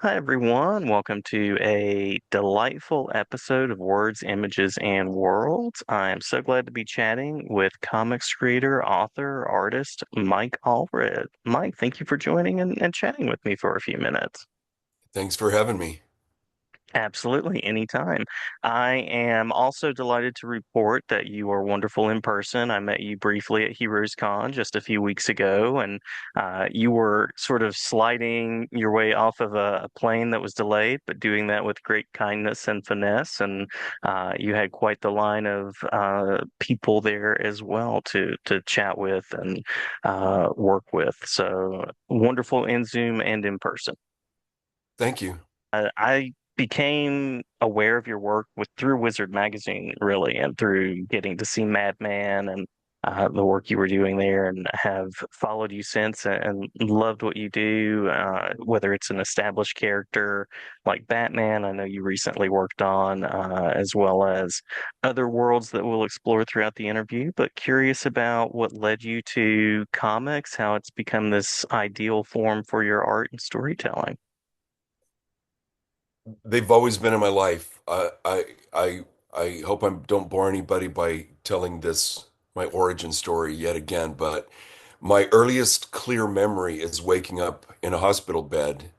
Hi, everyone. Welcome to a delightful episode of Words, Images, and Worlds. I am so glad to be chatting with comics creator, author, artist Mike Allred. Mike, thank you for joining and chatting with me for a few minutes. Thanks for having me. Absolutely, anytime. I am also delighted to report that you are wonderful in person. I met you briefly at Heroes Con just a few weeks ago, and you were sort of sliding your way off of a plane that was delayed, but doing that with great kindness and finesse. And you had quite the line of people there as well to chat with and work with. So wonderful in Zoom and in person. Thank you. I became aware of your work through Wizard Magazine, really, and through getting to see Madman and the work you were doing there, and have followed you since and loved what you do. Whether it's an established character like Batman, I know you recently worked on, as well as other worlds that we'll explore throughout the interview. But curious about what led you to comics, how it's become this ideal form for your art and storytelling. They've always been in my life. I hope I don't bore anybody by telling this my origin story yet again, but my earliest clear memory is waking up in a hospital bed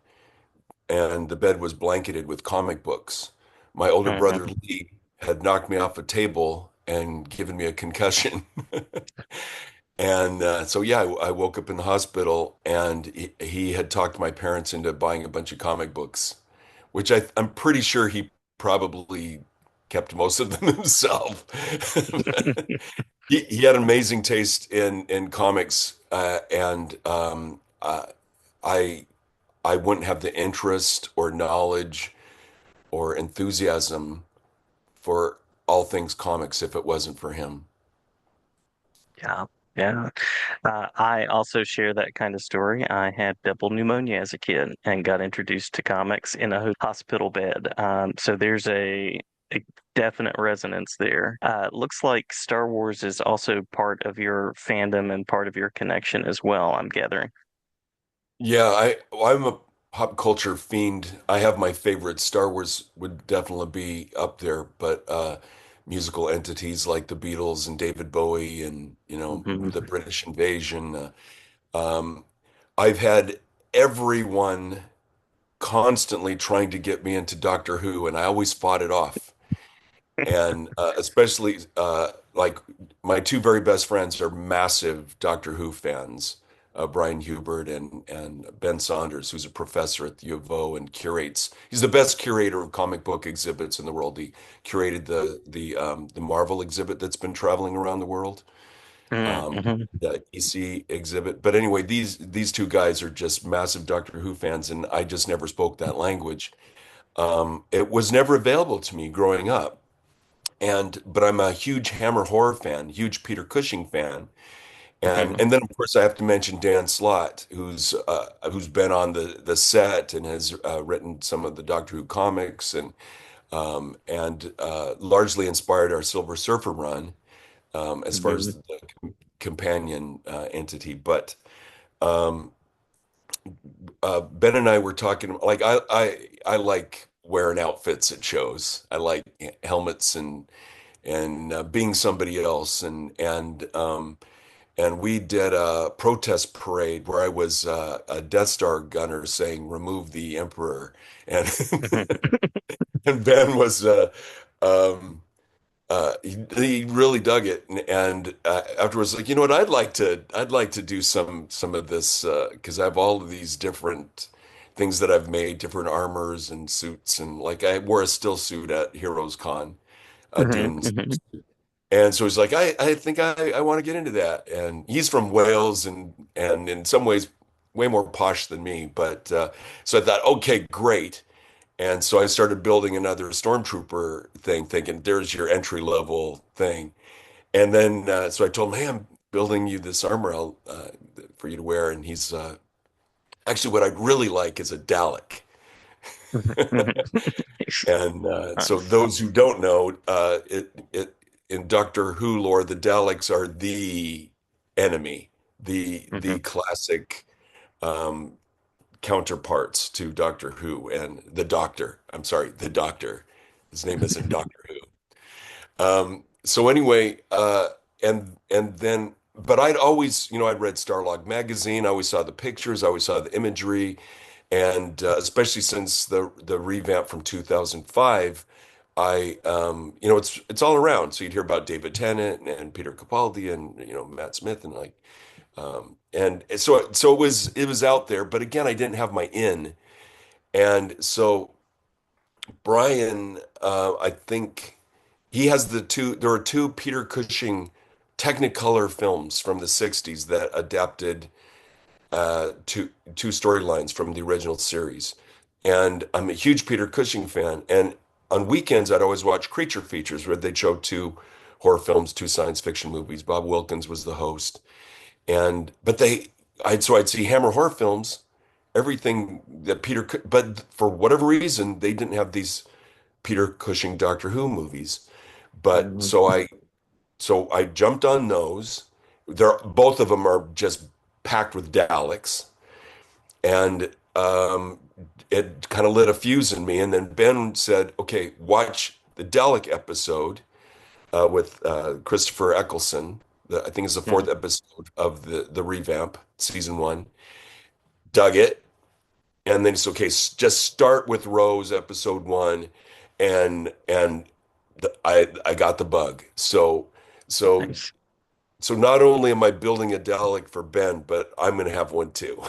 and the bed was blanketed with comic books. My older brother Lee had knocked me off a table and given me a concussion. And so, yeah, I woke up in the hospital and he had talked my parents into buying a bunch of comic books, which I'm pretty sure he probably kept most of them himself. He had amazing taste in comics, and I I wouldn't have the interest or knowledge or enthusiasm for all things comics if it wasn't for him. Yeah, yeah. I also share that kind of story. I had double pneumonia as a kid and got introduced to comics in a hospital bed. So there's a definite resonance there. Looks like Star Wars is also part of your fandom and part of your connection as well, I'm gathering. Yeah, I'm a pop culture fiend. I have my favorites. Star Wars would definitely be up there, but musical entities like the Beatles and David Bowie and the Mhm. British invasion. Um, I've had everyone constantly trying to get me into Doctor Who, and I always fought it off. And especially like my two very best friends are massive Doctor Who fans, Brian Hubert and Ben Saunders, who's a professor at the U of O and curates. He's the best curator of comic book exhibits in the world. He curated the Marvel exhibit that's been traveling around the world, Mhm. the EC exhibit. But anyway, these two guys are just massive Doctor Who fans, and I just never spoke that language. It was never available to me growing up. But I'm a huge Hammer horror fan, huge Peter Cushing fan, and Mhm. and then of course I have to mention Dan Slott, who's been on the set and has written some of the Doctor Who comics and largely inspired our Silver Surfer run as far as Mhm. the companion entity. But um, Ben and I were talking like I like wearing outfits at shows. I like helmets and being somebody else and we did a protest parade where I was a Death Star gunner saying remove the Emperor and Mhm. and Ben was he really dug it and afterwards like you know what I'd like to do some of this because I have all of these different things that I've made different armors and suits and like I wore a still suit at Heroes Con Mhm. doing. Mhm. And so he's like, I think I want to get into that. And he's from Wales and in some ways way more posh than me. But so I thought, okay, great. And so I started building another stormtrooper thing, thinking there's your entry level thing. And then so I told him, hey, I'm building you this armor for you to wear. And he's actually what I'd really like is a Dalek. Mhm. And so Nice. those who don't know, it in Doctor Who lore, the Daleks are the enemy, the Mhm. classic um, counterparts to Doctor Who and the Doctor. I'm sorry, the Doctor. His name isn't Doctor Who. So anyway, and then, but I'd always, I'd read Starlog magazine. I always saw the pictures. I always saw the imagery, and especially since the revamp from 2005, it's all around. So you'd hear about David Tennant and Peter Capaldi and Matt Smith and like, and so it was out there. But again, I didn't have my in, and so Brian, I think. He has there are two Peter Cushing Technicolor films from the 60s that adapted two storylines from the original series. And I'm a huge Peter Cushing fan. And on weekends, I'd always watch Creature Features where they'd show two horror films, two science fiction movies. Bob Wilkins was the host. But I'd see Hammer horror films, everything that but for whatever reason, they didn't have these Peter Cushing Doctor Who movies. But Mhm. so I jumped on those. Both of them are just packed with Daleks, and it kind of lit a fuse in me. And then Ben said, "Okay, watch the Dalek episode with Christopher Eccleston. I think it's the fourth Mhm. episode of the revamp, season one. Dug it, and then it's okay. Just start with Rose episode one, and I got the bug. So Nice. So not only am I building a Dalek for Ben, but I'm going to have one too.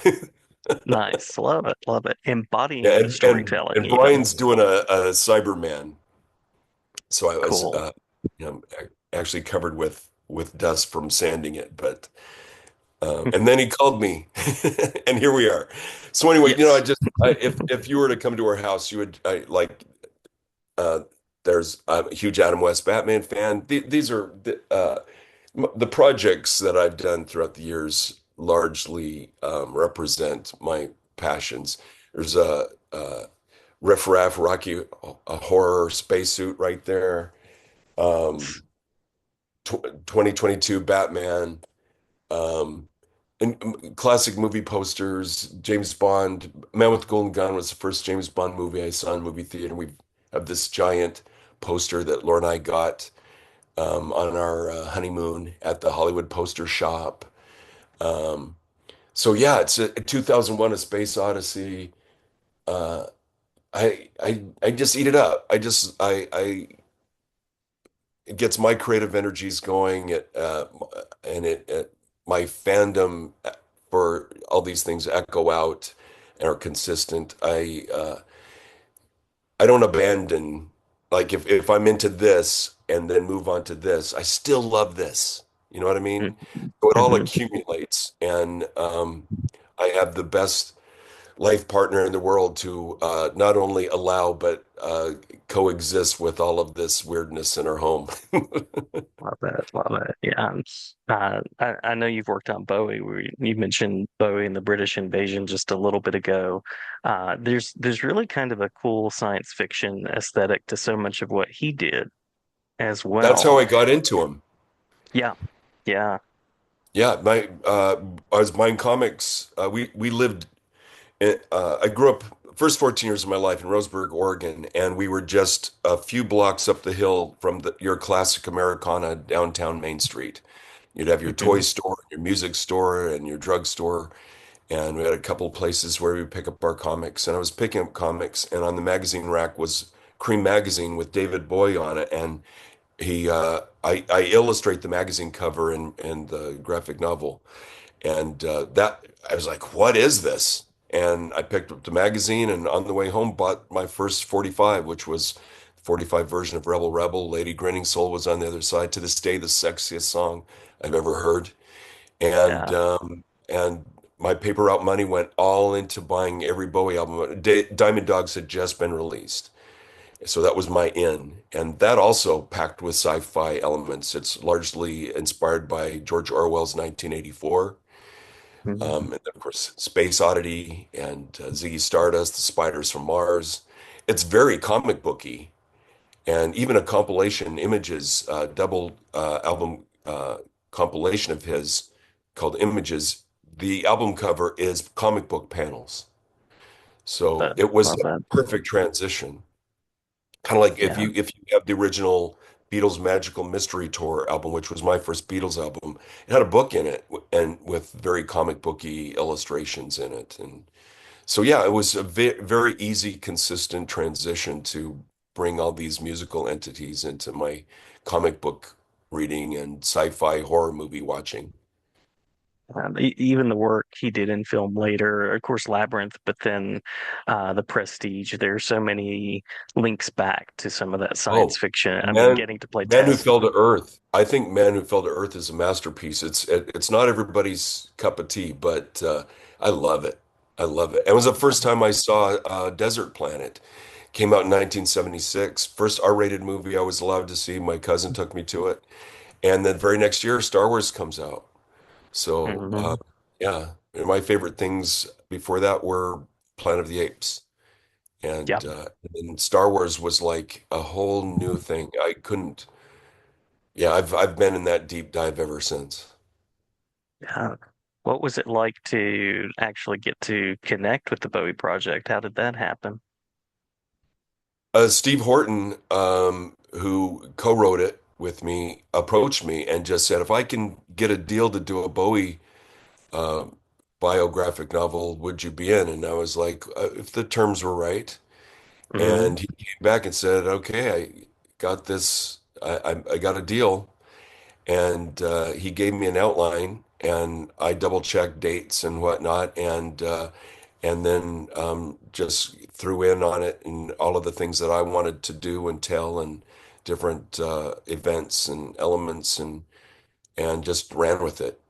Nice. Love it. Love it. Yeah, Embodying the and storytelling even. Brian's doing a Cyberman, so I was Cool. actually covered with dust from sanding it. But and then he called me, and here we are. So anyway, Yes. if you were to come to our house, you would uh, there's I'm a huge Adam West Batman fan. These are the projects that I've done throughout the years largely represent my passions. There's a Riff Raff Rocky, a horror spacesuit right there. Um, tw 2022 Batman, um, and classic movie posters. James Bond, Man with the Golden Gun was the first James Bond movie I saw in movie theater. We have this giant poster that Laura and I got on our honeymoon at the Hollywood Poster Shop. Um, so yeah, it's a 2001: A Space Odyssey. Uh, I just eat it up. It gets my creative energies going. My fandom for all these things echo out and are consistent. I don't abandon, like if I'm into this and then move on to this, I still love this. You know what I mean? So it all Mm-hmm. accumulates, and I have the best life partner in the world to not only allow but coexist with all of this weirdness in our home. Love it. Love it. Yeah. I know you've worked on Bowie. You mentioned Bowie and the British invasion just a little bit ago. There's really kind of a cool science fiction aesthetic to so much of what he did as That's well. how I got into him. Yeah. Yeah. Yeah, I was buying comics. We lived. I grew up first 14 years of my life in Roseburg, Oregon, and we were just a few blocks up the hill from your classic Americana downtown Main Street. You'd have your toy Hmm. store, your music store, and your drugstore, and we had a couple of places where we would pick up our comics. And I was picking up comics, and on the magazine rack was Cream magazine with David Bowie on it, and I illustrate the magazine cover in the graphic novel, and that I was like, what is this? And I picked up the magazine, and on the way home bought my first 45, which was 45 version of Rebel Rebel. Lady Grinning Soul was on the other side. To this day, the sexiest song I've ever heard. And Yeah. and my paper route money went all into buying every Bowie album. Diamond Dogs had just been released. So that was my in. And that also packed with sci-fi elements. It's largely inspired by George Orwell's 1984. Mhm. And of course, Space Oddity and Ziggy Stardust, The Spiders from Mars. It's very comic booky, and even a compilation images, double album compilation of his called Images. The album cover is comic book panels. So But it was love a that. perfect transition. Kind of like Yeah. if you have the original Beatles Magical Mystery Tour album, which was my first Beatles album, it had a book in it and with very comic booky illustrations in it. And so yeah, it was a very easy, consistent transition to bring all these musical entities into my comic book reading and sci-fi horror movie watching. Even the work he did in film later, of course, Labyrinth, but then The Prestige. There's so many links back to some of that science Oh, fiction. I mean, man, getting to play Man Who Tess. Fell to Earth. I think Man Who Fell to Earth is a masterpiece. It's not everybody's cup of tea, but I love it. I love it. It was the first time I saw Desert Planet. Came out in 1976. First R-rated movie I was allowed to see. My cousin took me to it, and then very next year, Star Wars comes out. So Mhm. yeah, and my favorite things before that were Planet of the Apes. Yeah. And Star Wars was like a whole new thing. I couldn't, yeah, I've been in that deep dive ever since. Yeah. What was it like to actually get to connect with the Bowie project? How did that happen? Steve Horton, who co-wrote it with me, approached me and just said, if I can get a deal to do a Bowie uh, biographic novel, would you be in? And I was like, if the terms were right. Hmm. And he came back and said, okay, I got this, I got a deal. And he gave me an outline, and I double checked dates and whatnot, and then just threw in on it and all of the things that I wanted to do and tell and different events and elements and just ran with it.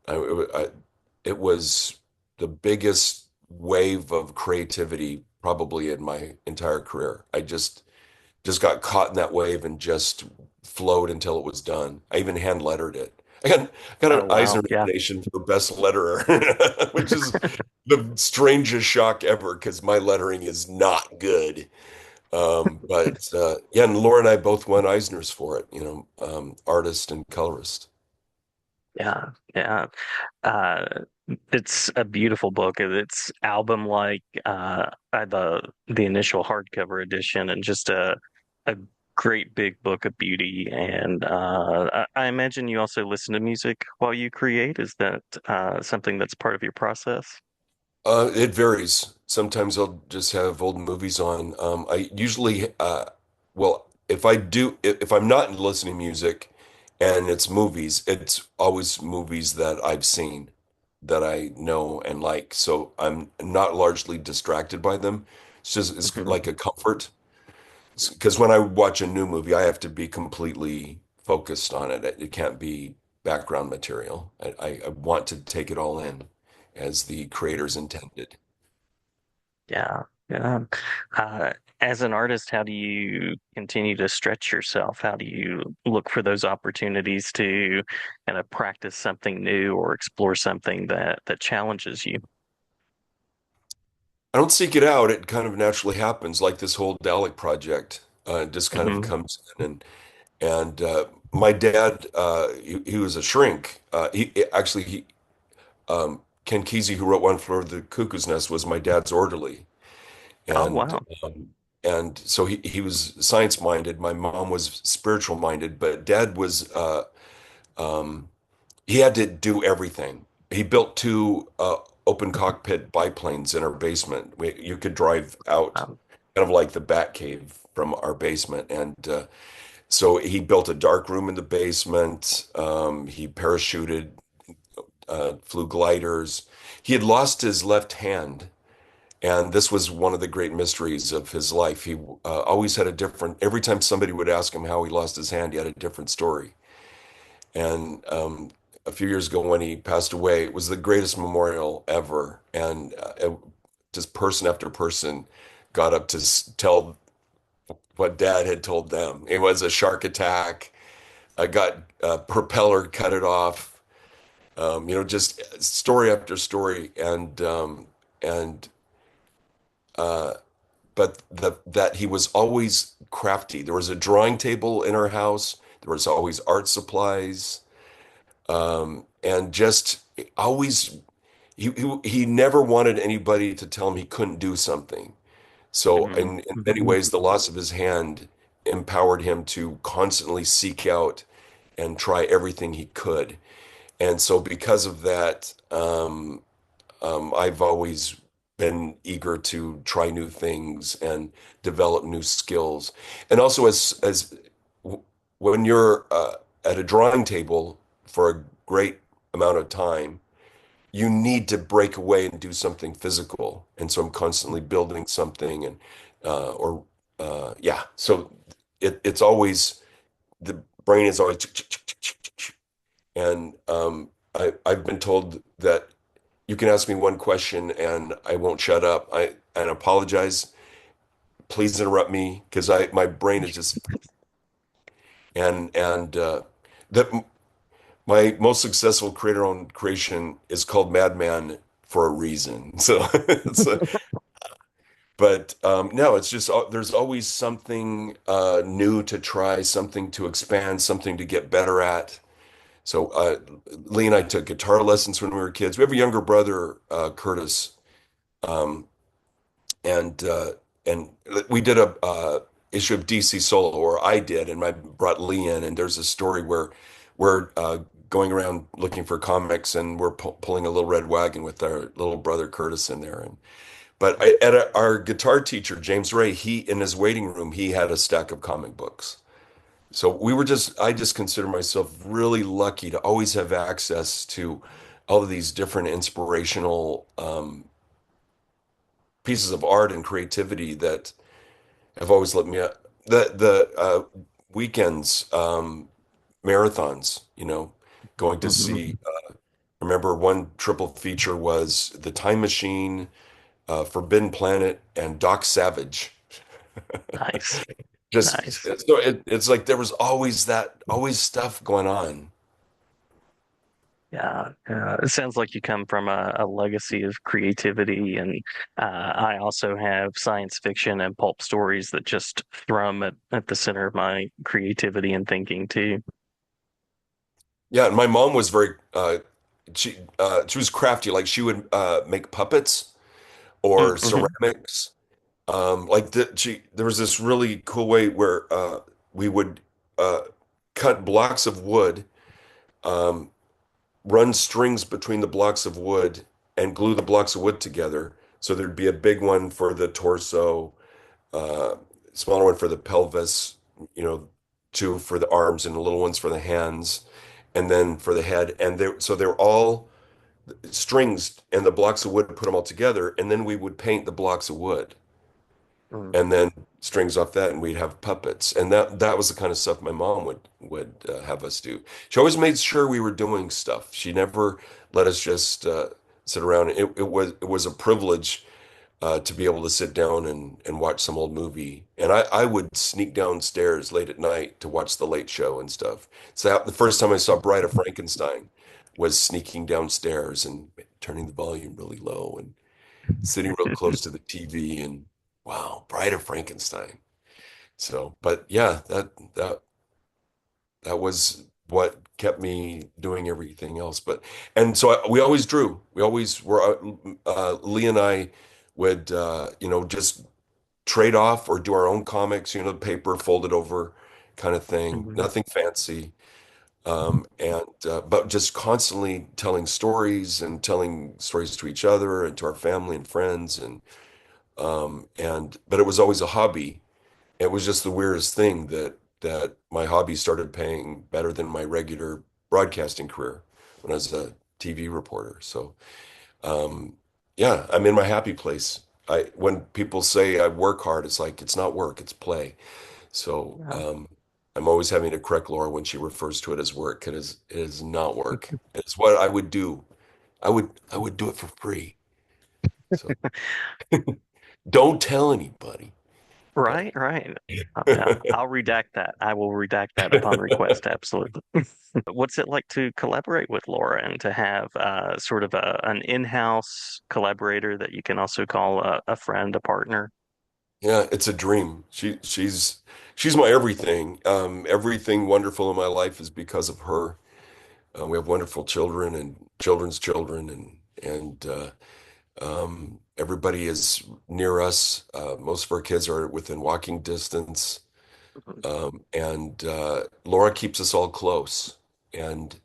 It was the biggest wave of creativity probably in my entire career. I just got caught in that wave and just flowed until it was done. I even hand lettered it. I got an Oh, wow. Eisner Yeah. nomination for best letterer, which is the strangest shock ever because my lettering is not good. But yeah, and Laura and I both won Eisners for it, artist and colorist. Yeah. Yeah. Uh, it's a beautiful book. It's album like the initial hardcover edition, and just a great big book of beauty. And I imagine you also listen to music while you create. Is that something that's part of your process? It varies. Sometimes I'll just have old movies on. I usually, well, if I'm not listening to music and it's movies, it's always movies that I've seen that I know and like. So I'm not largely distracted by them. It's Hmm. like a comfort. Because when I watch a new movie, I have to be completely focused on it. It can't be background material. I want to take it all in as the creators intended. Yeah. Yeah. Uh, as an artist, how do you continue to stretch yourself? How do you look for those opportunities to kind of practice something new or explore something that challenges you? I don't seek it out. It kind of naturally happens, like this whole Dalek project. It just kind of Hmm. comes in, and my dad, he was a shrink. Ken Kesey, who wrote One Flew Over the Cuckoo's Nest, was my dad's orderly, Oh, and wow. um, and so he was science minded. My mom was spiritual minded, but dad was um, he had to do everything. He built two open cockpit biplanes in our basement. You could drive out, Um, kind of like the Bat Cave from our basement. And so he built a dark room in the basement. He parachuted, flew gliders. He had lost his left hand. And this was one of the great mysteries of his life. He always had a different, every time somebody would ask him how he lost his hand, he had a different story. And a few years ago when he passed away, it was the greatest memorial ever. And just person after person got up to tell what dad had told them. It was a shark attack. I got propeller cut it off. Just story after story. And uh, but that he was always crafty. There was a drawing table in our house. There was always art supplies. And just always he never wanted anybody to tell him he couldn't do something. So Hmm. in many ways, the loss of his hand empowered him to constantly seek out and try everything he could. And so because of that, I've always been eager to try new things and develop new skills. And also, when you're at a drawing table for a great amount of time, you need to break away and do something physical. And so I'm constantly building something, and or yeah. So it's always the brain is always, and I've been told that you can ask me one question and I won't shut up. I and apologize. Please interrupt me because I my brain is just and that my most successful creator-owned creation is called Madman for a reason. So it's but no, it's just there's always something new to try, something to expand, something to get better at. So Lee and I took guitar lessons when we were kids. We have a younger brother, Curtis, um, and uh, and we did a issue of DC Solo, or I did, and I brought Lee in. And there's a story where we're going around looking for comics, and we're pulling a little red wagon with our little brother Curtis in there. And but our guitar teacher James Ray, he in his waiting room, he had a stack of comic books. So I just consider myself really lucky to always have access to all of these different inspirational pieces of art and creativity that have always let me the weekends marathons, going to see. Hmm. Remember one triple feature was The Time Machine, Forbidden Planet, and Doc Savage. Nice, Just nice. so it's like there was always stuff going on. Yeah, it sounds like you come from a legacy of creativity, and I also have science fiction and pulp stories that just thrum at the center of my creativity and thinking too. Yeah, and my mom was very she was crafty. Like she would make puppets or Mm-hmm. ceramics. There was this really cool way where we would uh, cut blocks of wood, um, run strings between the blocks of wood, and glue the blocks of wood together. So there'd be a big one for the torso, uh, smaller one for the pelvis, you know, two for the arms, and the little ones for the hands, and then for the head. And they're all strings, and the blocks of wood, put them all together, and then we would paint the blocks of wood, Mm. and then strings off that, and we'd have puppets. And that was the kind of stuff my mom would have us do. She always made sure we were doing stuff. She never let us just sit around. It was a privilege to be able to sit down and watch some old movie. And I would sneak downstairs late at night to watch The Late Show and stuff. So the first time I saw Bride of Frankenstein was sneaking downstairs and turning the volume really low and sitting real close to the TV, and wow, Bride of Frankenstein. So, but yeah, that was what kept me doing everything else. And so we always drew. We always were, Lee and I would, just trade off or do our own comics, paper folded over kind of thing. Mhm. Nothing fancy. But just constantly telling stories to each other and to our family and friends. But it was always a hobby. It was just the weirdest thing that my hobby started paying better than my regular broadcasting career when I was a TV reporter. So, um, yeah, I'm in my happy place. When people say I work hard, it's like it's not work, it's play. So, Yeah. I'm always having to correct Laura when she refers to it as work, because it is not work. It's what I would do. I would do it for free. So don't tell anybody. But Right, right. Yeah, I'll redact that. I will redact that upon request, absolutely. What's it like to collaborate with Laura and to have sort of an in-house collaborator that you can also call a friend, a partner? Yeah, it's a dream. She's my everything. Everything wonderful in my life is because of her. We have wonderful children and children's children, and Everybody is near us. Most of our kids are within walking distance. And Laura keeps us all close. And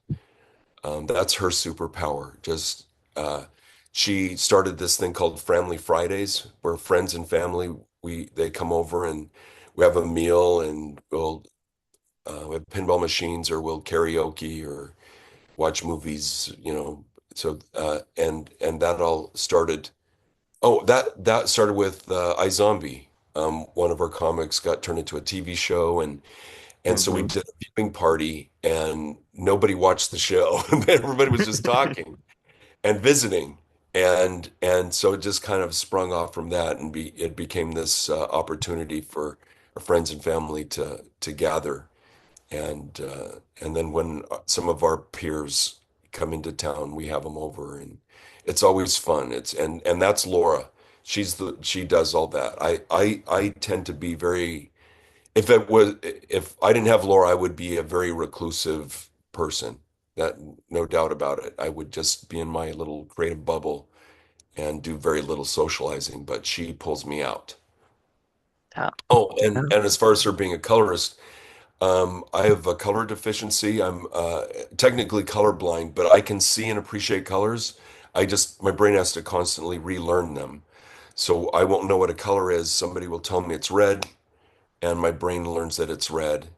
that's her superpower. Just she started this thing called Family Fridays, where friends and family they come over and we have a meal and we have pinball machines or we'll karaoke or watch movies, you know. So and that all started. Oh, that started with iZombie. One of our comics got turned into a TV show, and so we Hmm. did a viewing party, and nobody watched the show. Everybody was just talking and visiting, and so it just kind of sprung off from that, and it became this opportunity for our friends and family to gather, and then when some of our peers come into town, we have them over, and it's always fun. And that's Laura. She does all that. I tend to be very if I didn't have Laura, I would be a very reclusive person. That no doubt about it. I would just be in my little creative bubble and do very little socializing, but she pulls me out. Yeah. Oh, Yeah. and as far as her being a colorist, I have a color deficiency. I'm technically colorblind, but I can see and appreciate colors. My brain has to constantly relearn them. So I won't know what a color is. Somebody will tell me it's red, and my brain learns that it's red.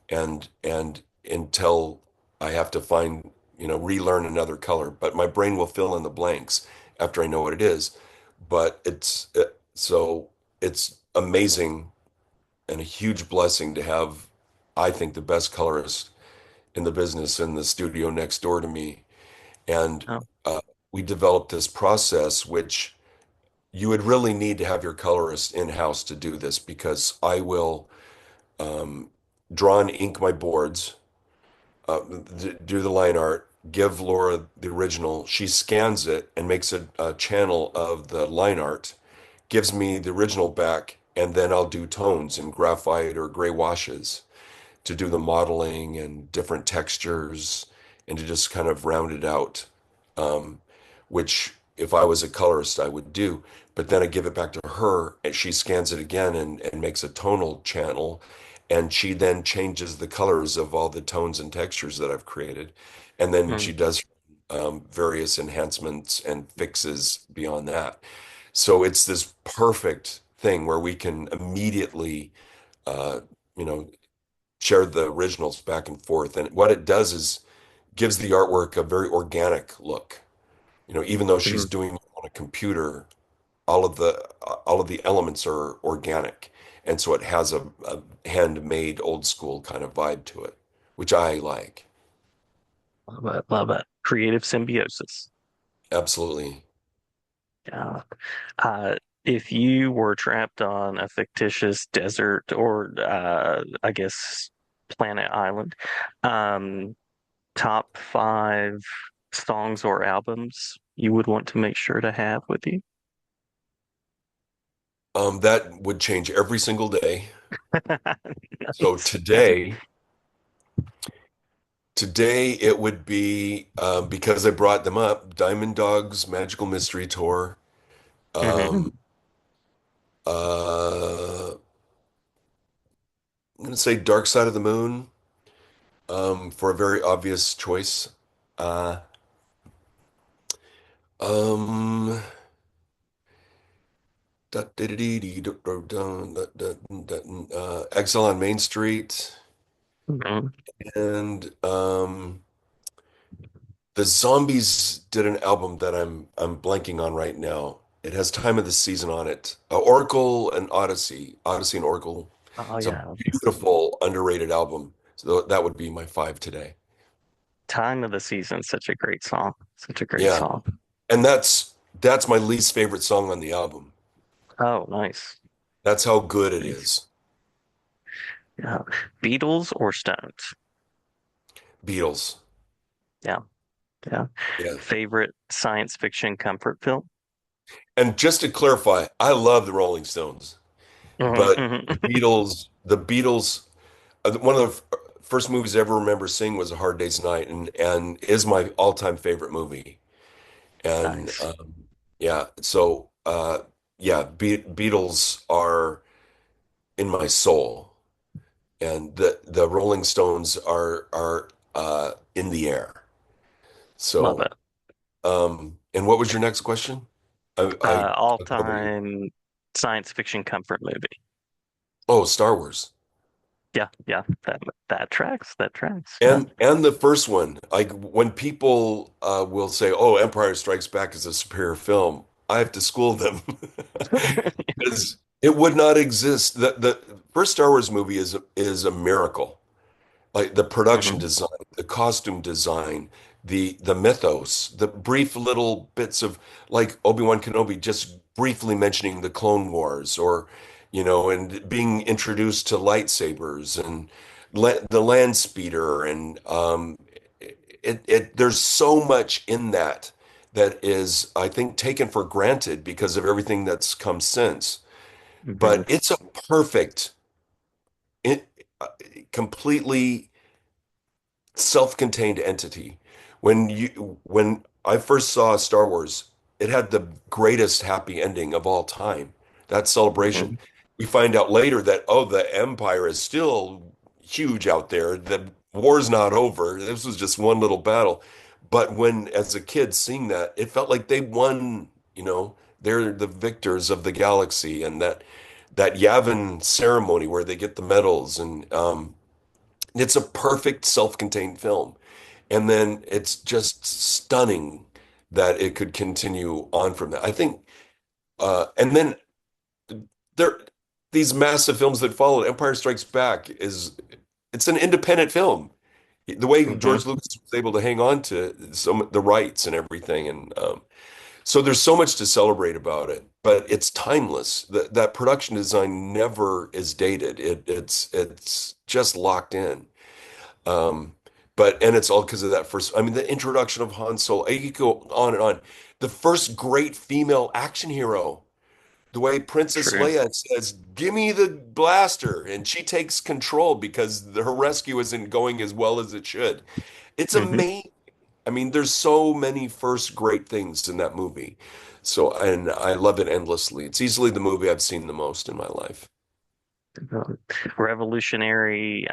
And until I have to find, relearn another color, but my brain will fill in the blanks after I know what it is. But so it's amazing and a huge blessing to have, I think, the best colorist in the business in the studio next door to me. And Oh. uh, we developed this process, which you would really need to have your colorist in-house to do this because I will draw and ink my boards, do the line art, give Laura the original. She scans it and makes a channel of the line art, gives me the original back, and then I'll do tones and graphite or gray washes to do the modeling and different textures and to just kind of round it out, which if I was a colorist, I would do. But then I give it back to her and she scans it again and makes a tonal channel. And she then changes the colors of all the tones and textures that I've created. And then Mm. she does various enhancements and fixes beyond that. So it's this perfect thing where we can immediately, uh, you know, share the originals back and forth. And what it does is gives the artwork a very organic look. Even though she's Mhm. doing it on a computer, all of the elements are organic. And so it has a handmade old school kind of vibe to it, which I like. Love it. Love it. Creative symbiosis. Absolutely. Yeah. Uh, if you were trapped on a fictitious desert or, I guess, planet island, um, top five songs or albums you would want to make sure to have with you? That would change every single day. So Nice. Yeah. today it would be because I brought them up, Diamond Dog's Magical Mystery Tour. Hmm. Um, uh, I'm going to say Dark Side of the Moon for a very obvious choice. Uh, um, Exile on Main Street, Hmm. and the Zombies did an album that I'm blanking on right now. It has Time of the Season on it. Oracle and Odyssey and Oracle. Oh It's a yeah. beautiful, underrated album. So that would be my five today. Time of the Season, such a great song. Such a great Yeah. song. And that's my least favorite song on the album. Oh, nice. That's how good it Nice. is. Yeah. Beatles or Stones? Beatles. Yeah. Yeah. Yeah. Favorite science fiction comfort film? And just to clarify, I love the Rolling Stones, Hmm. but Hmm. the Beatles, one of the first movies I ever remember seeing was A Hard Day's Night, and is my all-time favorite movie. And Nice. yeah, so yeah, Beatles are in my soul, and the Rolling Stones are in the air. Love So, it. and what was your next question? I covered it. All-time science fiction comfort movie. Oh, Star Wars. Yeah, yeah, that tracks. That tracks. Yeah. And the first one, like when people will say, "Oh, Empire Strikes Back is a superior film," I have to school them because it would not exist. The first Star Wars movie is a miracle. Like the production Hmm. design, the costume design, the mythos, the brief little bits of like Obi-Wan Kenobi just briefly mentioning the Clone Wars, or and being introduced to lightsabers and the land speeder, and there's so much in that that is, I think, taken for granted because of everything that's come since. Hmm. But it's a perfect, it, completely self-contained entity. When I first saw Star Wars, it had the greatest happy ending of all time. That celebration. Hmm. We find out later that, oh, the Empire is still huge out there. The war's not over. This was just one little battle. But when, as a kid, seeing that, it felt like they won, they're the victors of the galaxy, and that Yavin ceremony where they get the medals, and it's a perfect self-contained film. And then it's just stunning that it could continue on from that. I think, and then there, these massive films that followed, Empire Strikes Back it's an independent film. The way Hmm. George Lucas was able to hang on to the rights and everything, and so there's so much to celebrate about it. But it's timeless. That production design never is dated. It's just locked in. Um, and it's all because of that first. I mean, the introduction of Han Solo. You could go on and on. The first great female action hero. The way Princess True. Leia says, "Give me the blaster," and she takes control because her rescue isn't going as well as it should. It's Hmm. amazing. I mean, there's so many first great things in that movie. So, and I love it endlessly. It's easily the movie I've seen the most in my life. Revolutionary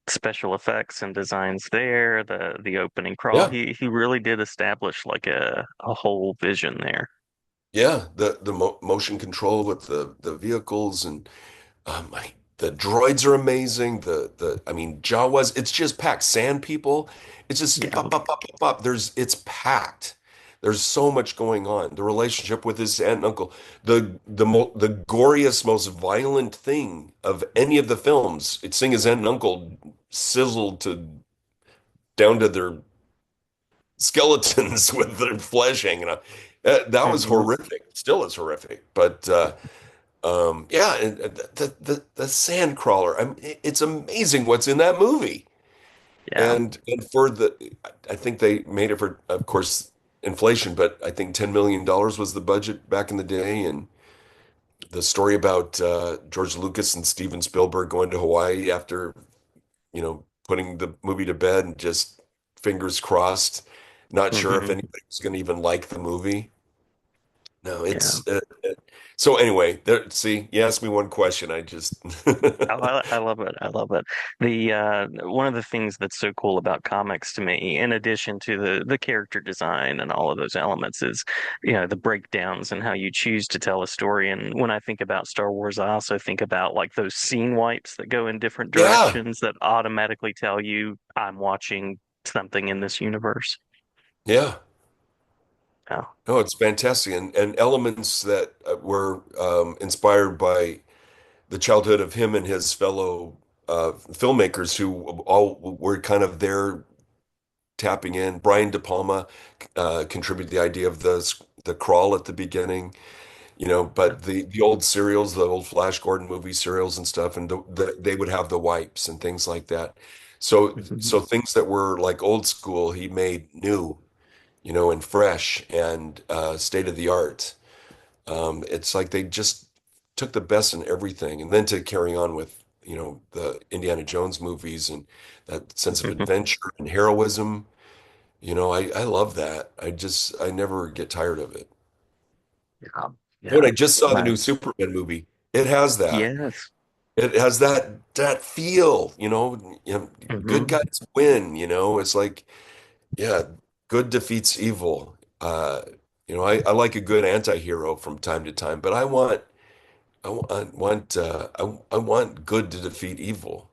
special effects and designs there. The opening crawl. Yeah. He really did establish like a whole vision there. Yeah, the motion control with the vehicles, and the droids are amazing. I mean, Jawas, it's just packed. Sand people, it's just Yeah. pop, pop, pop, pop, pop. It's packed. There's so much going on. The relationship with his aunt and uncle, the goriest, most violent thing of any of the films. It's seeing his aunt and uncle sizzled to down to their skeletons with their flesh hanging out. That was Hmm. horrific. Still is horrific. But yeah, and the sand crawler. I mean, it's amazing what's in that movie. Yeah. And for I think they made it for, of course, inflation, but I think $10 million was the budget back in the day. And the story about George Lucas and Steven Spielberg going to Hawaii after, putting the movie to bed and just fingers crossed, not sure if Hmm. anybody was going to even like the movie. No, Yeah. so anyway, see, you asked me one question. I just, Oh, I love it. I love it. The one of the things that's so cool about comics to me, in addition to the character design and all of those elements, is the breakdowns and how you choose to tell a story. And when I think about Star Wars, I also think about like those scene wipes that go in different yeah, directions that automatically tell you I'm watching something in this universe. yeah. Oh. No, it's fantastic. And elements that were inspired by the childhood of him and his fellow filmmakers who all were kind of there tapping in. Brian De Palma contributed the idea of the crawl at the beginning, but the old serials, the old Flash Gordon movie serials and stuff, and they would have the wipes and things like that. So things that were like old school, he made new, and fresh and state of the art. It's like they just took the best in everything, and then to carry on with, the Indiana Jones movies and that sense of adventure and heroism. I love that. I never get tired of it. Yeah. When Yeah. I just saw the Uh, new Superman movie, it has that. yes. It has that feel, good Hmm. guys win, It's like, yeah, good defeats evil. I like a good anti-hero from time to time, but I want good to defeat evil.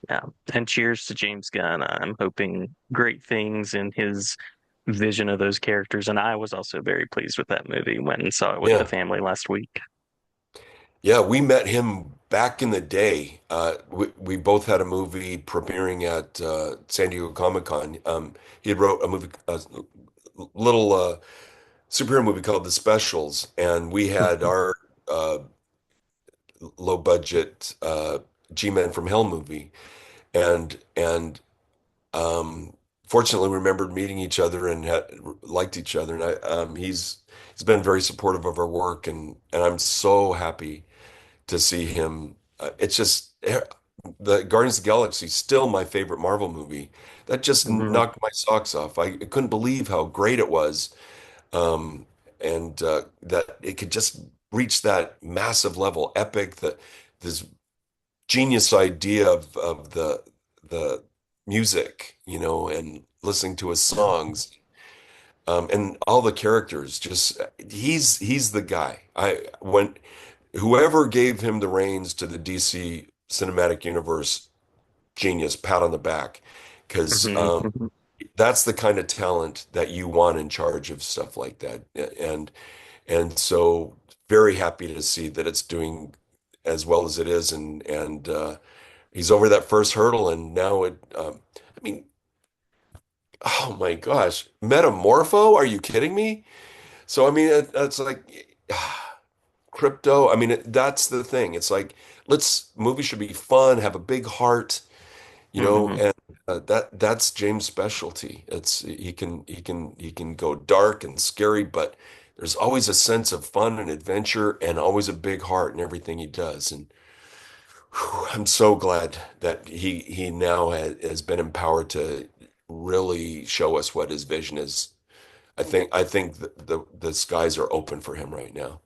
Yeah. And cheers to James Gunn. I'm hoping great things in his vision of those characters. And I was also very pleased with that movie when saw it with the Yeah. family last week. Yeah, we met him back in the day. We both had a movie premiering at San Diego Comic-Con. He had wrote a little superhero movie called The Specials, and we had our uh, low budget G-Men from Hell movie, and um, fortunately remembered meeting each other and liked each other. And he's been very supportive of our work, and I'm so happy to see him. It's just the Guardians of the Galaxy is still my favorite Marvel movie. That just Hmm. knocked my socks off. I couldn't believe how great it was, and that it could just reach that massive level, epic. This genius idea of the music, and listening to his songs, and all the characters. Just he's the guy. I when whoever gave him the reins to the DC cinematic universe, genius, pat on the back, because Hmm. that's the kind of talent that you want in charge of stuff like that. And so very happy to see that it's doing as well as it is, and he's over that first hurdle, and now I mean, oh my gosh, Metamorpho? Are you kidding me? So I mean, it's like crypto. I mean, that's the thing. It's like movies should be fun, have a big heart, Hmm. and that's James' specialty. He can go dark and scary, but there's always a sense of fun and adventure, and always a big heart in everything he does. And whew, I'm so glad that he now has been empowered to really show us what his vision is. I think the skies are open for him right now.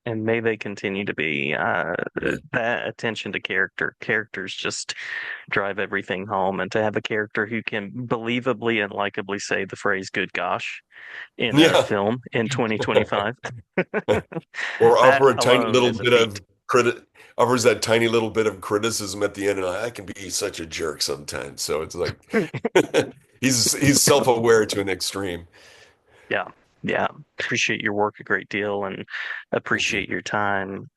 And may they continue to be. Yeah. That attention to characters just drive everything home. And to have a character who can believably and likably say the phrase "good gosh" in a Yeah. film in 2025, Or that offer a tiny alone little is a bit feat. of offers that tiny little bit of criticism at the end, and I can be such a jerk sometimes. So it's like he's self-aware to an extreme. Yeah, yeah. Appreciate your work a great deal and Thank you. appreciate your time.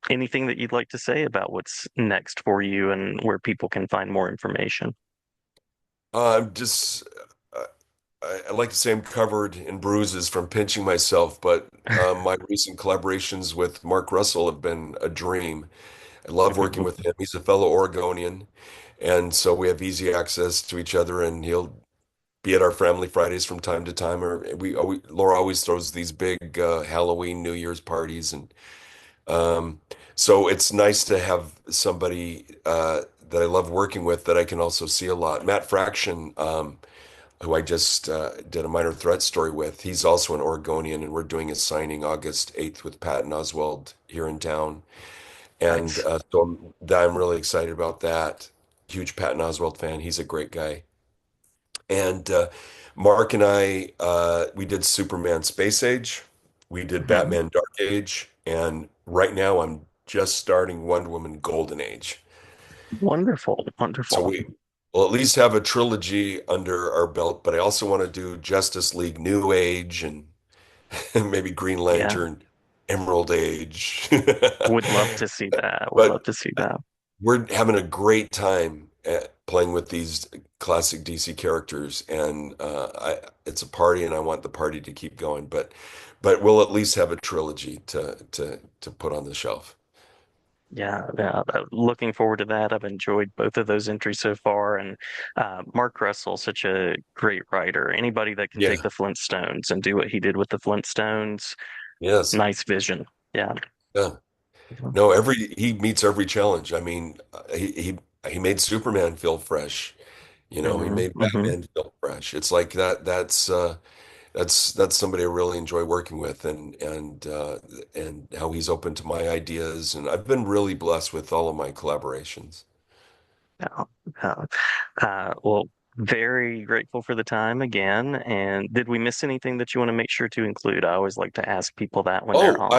Anything that you'd like to say about what's next for you and where people can find more information? I'm just uh, I like to say I'm covered in bruises from pinching myself, but my recent collaborations with Mark Russell have been a dream. I love working with him. He's a fellow Oregonian, and so we have easy access to each other, and he'll be at our family Fridays from time to time. Or Laura always throws these big Halloween, New Year's parties, and um, so it's nice to have somebody that I love working with that I can also see a lot. Matt Fraction, who I just did a minor threat story with, he's also an Oregonian, and we're doing a signing August 8th with Patton Oswalt here in town. And Nice. I'm really excited about that. Huge Patton Oswalt fan. He's a great guy. And Mark and I, we did Superman Space Age, we did Mhm. Batman Dark Age, and right now I'm just starting Wonder Woman Golden Age. Wonderful, So wonderful. we will at least have a trilogy under our belt, but I also want to do Justice League New Age and, and maybe Green Yeah, Lantern Emerald Age. would love to see that. Would love But to see that. we're having a great time playing with these classic DC characters, and it's a party, and I want the party to keep going. But we'll at least have a trilogy to put on the shelf. Yeah, yeah. Looking forward to that. I've enjoyed both of those entries so far, and Mark Russell, such a great writer. Anybody that can take Yeah. the Flintstones and do what he did with the Flintstones, Yes. nice vision. Yeah. Yeah. No, he meets every challenge. I mean, he made Superman feel fresh. He Hmm. made Hmm. Batman feel fresh. It's like that. that's somebody I really enjoy working with, and how he's open to my ideas, and I've been really blessed with all of my collaborations. No, no. Well, very grateful for the time again. And did we miss anything that you want to make sure to include? I always like to ask people that when they're Oh, on.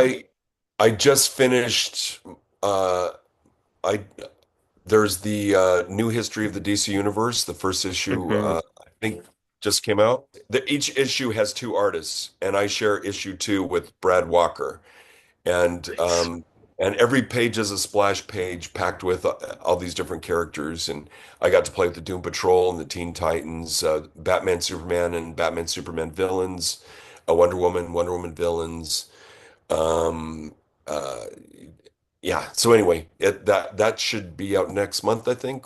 I just finished. I There's the new history of the DC universe. The first issue, Hmm. I think, just came out. Each issue has two artists, and I share issue two with Brad Walker. And Nice. every page is a splash page packed with all these different characters. And I got to play with the Doom Patrol and the Teen Titans, Batman, Superman, and Batman, Superman villains, Wonder Woman villains. Um, uh, yeah. So anyway, that should be out next month, I think.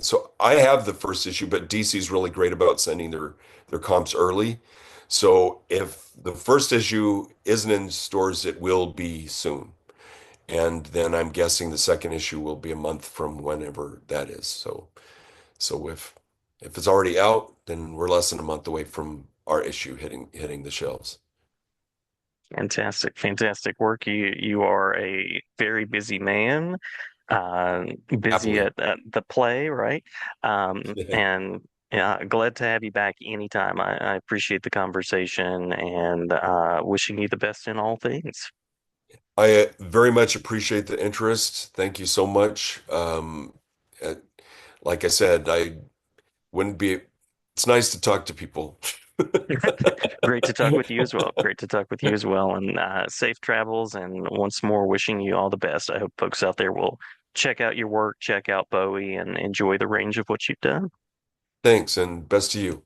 So I have the first issue, but DC's really great about sending their comps early. So if the first issue isn't in stores, it will be soon. And then I'm guessing the second issue will be a month from whenever that is. So if it's already out, then we're less than a month away from our issue hitting the shelves. Fantastic, fantastic work. You are a very busy man, busy Happily. at the play, right? And yeah, glad to have you back anytime. I appreciate the conversation and wishing you the best in all things. I very much appreciate the interest. Thank you so much. Uh, like I said, I wouldn't be, it's nice to talk to people. Great to talk with you as well. Great to talk with you as well. And safe travels. And once more, wishing you all the best. I hope folks out there will check out your work, check out Bowie, and enjoy the range of what you've done. Thanks, and best to you.